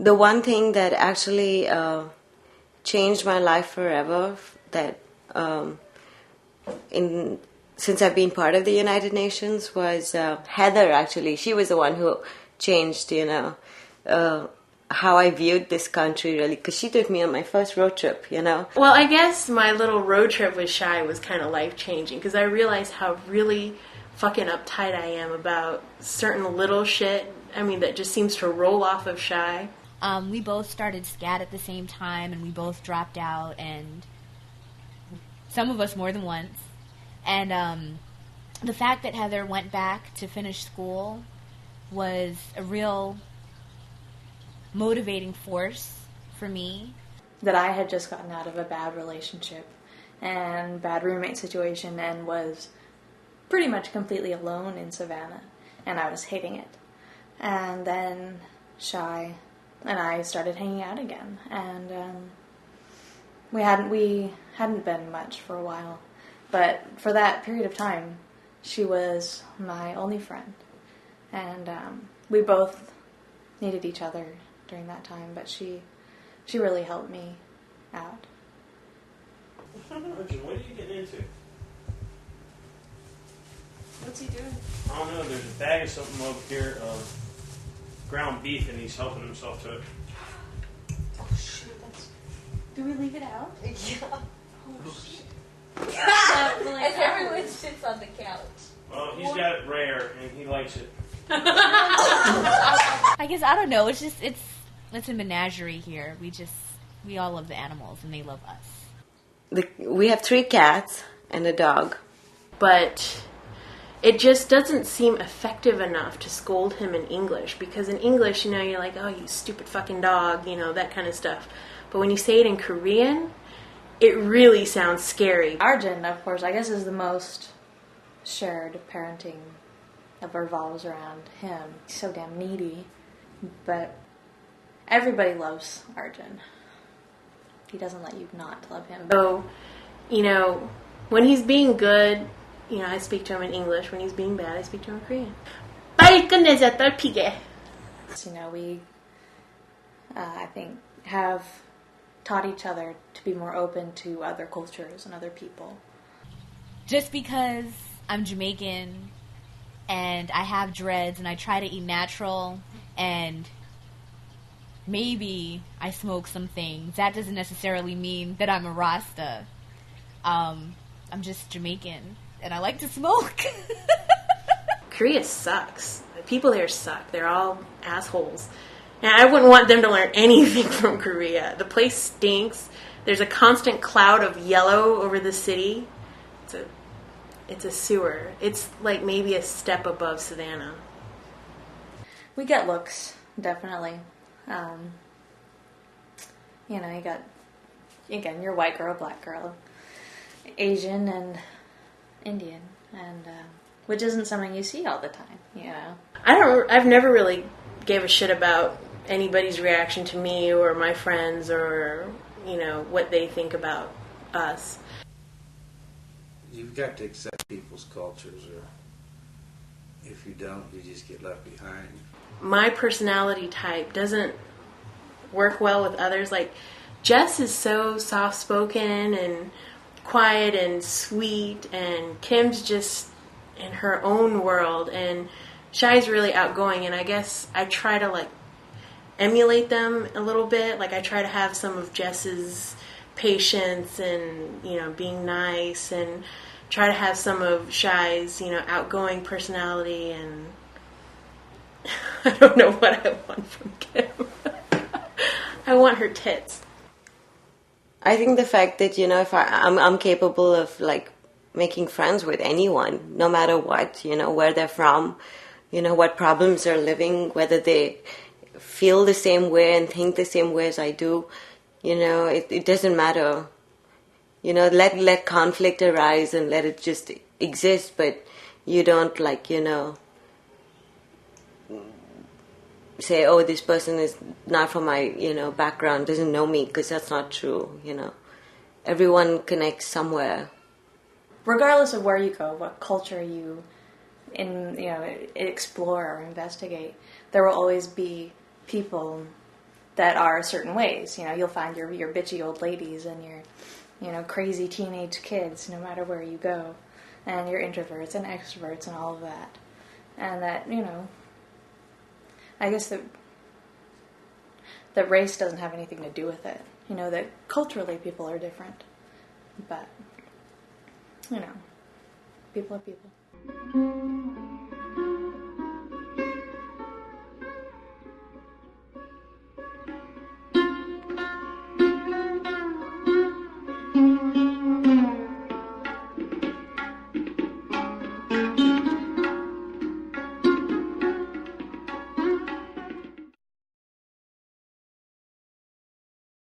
The one thing that actually changed my life forever, that in since I've been part of the United Nations, was Heather. Actually, she was the one who changed, how I viewed this country, really, because she took me on my first road trip. Well, I guess my little road trip with Shai was kind of life changing because I realized how really fucking uptight I am about certain little shit. I mean, that just seems to roll off of Shai. We both started SCAD at the same time, and we both dropped out, and some of us more than once. And the fact that Heather went back to finish school was a real motivating force for me. That I had just gotten out of a bad relationship and bad roommate situation and was pretty much completely alone in Savannah, and I was hating it. And then Shai and I started hanging out again, and we hadn't been much for a while, but for that period of time, she was my only friend, and we both needed each other during that time. But she really helped me out. Arjun, what are you getting into? What's he doing? I don't know. There's a bag of something over here. Ground beef, and he's helping himself to it. Oh shit! Do we leave it out? Yeah. Oh shit! As everyone sits on the couch. Well, he's got it rare, and he likes it. I guess, I don't know, it's a menagerie here. We all love the animals, and they love us. We have 3 cats and a dog. But it just doesn't seem effective enough to scold him in English, because in English, you're like, oh, you stupid fucking dog, that kind of stuff. But when you say it in Korean, it really sounds scary. Arjun, of course, I guess is the most shared parenting that revolves around him. He's so damn needy, but everybody loves Arjun. He doesn't let you not love him. So, when he's being good, I speak to him in English. When he's being bad, I speak to him in Korean. We, I think, have taught each other to be more open to other cultures and other people. Just because I'm Jamaican and I have dreads and I try to eat natural and maybe I smoke some things, that doesn't necessarily mean that I'm a Rasta. I'm just Jamaican and I like to smoke. Korea sucks. People there suck. They're all assholes. And I wouldn't want them to learn anything from Korea. The place stinks. There's a constant cloud of yellow over the city. It's a sewer. It's like maybe a step above Savannah. We get looks, definitely. You got, again, you're white girl, black girl, Asian and Indian, and which isn't something you see all the time, I've never really gave a shit about anybody's reaction to me or my friends or, what they think about us. You've got to accept people's cultures, or if you don't, you just get left behind. My personality type doesn't work well with others. Like, Jess is so soft-spoken and quiet and sweet, and Kim's just in her own world, and Shai's really outgoing, and I guess I try to, emulate them a little bit. Like, I try to have some of Jess's patience and, being nice, and try to have some of Shai's, outgoing personality, and I don't know what I want from Kim. I want her tits. I think the fact that, if I'm capable of, making friends with anyone, no matter what, where they're from, what problems they're living, whether they feel the same way and think the same way as I do, it doesn't matter. Let conflict arise and let it just exist, but you don't, say, oh, this person is not from my, background, doesn't know me, because that's not true, Everyone connects somewhere. Regardless of where you go, what culture you explore or investigate, there will always be people that are certain ways. You know, you'll find your bitchy old ladies and your, you know, crazy teenage kids no matter where you go, and your introverts and extroverts and all of that. And that, you know, I guess that race doesn't have anything to do with it. You know, that culturally people are different. But, you know, people are people.